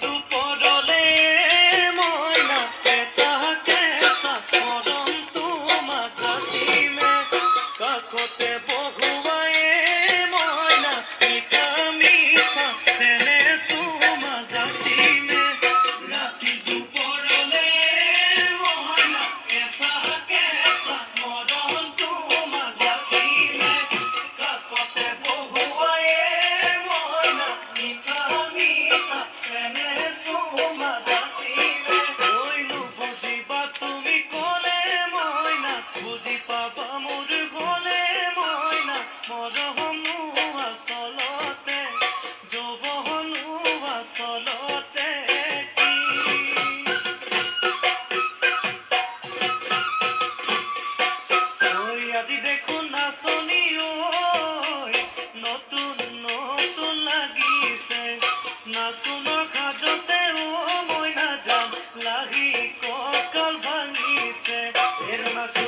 দুপৰলে মইনা কেঁচা কেঁচা মৰম তোমা যাচিলে কাষতে বহুৱাই মইনা মিঠা মিঠা চেনে চুমা যাচিলে ৰাতি দুপৰলে মইনা কেঁচা কেঁচা মৰম তোমা যাচিলে কাষতে বহুৱাই মইনা মিঠা মিঠা চেনে চুমা যাচিলে কৈনো বুজিবা তুমি ক'লে মইনা বুজি পাবা মোৰ গ'লে মইনা মৰমনো আচলতে যৌৱনো আচলতে কি ঐ আজি দেখোন নাচনি ঐ নতুন নতুন লাগিছে নাচোনৰ সাজতে মই নাযাম লাহি কঁকাল ভাঙিছে নাচো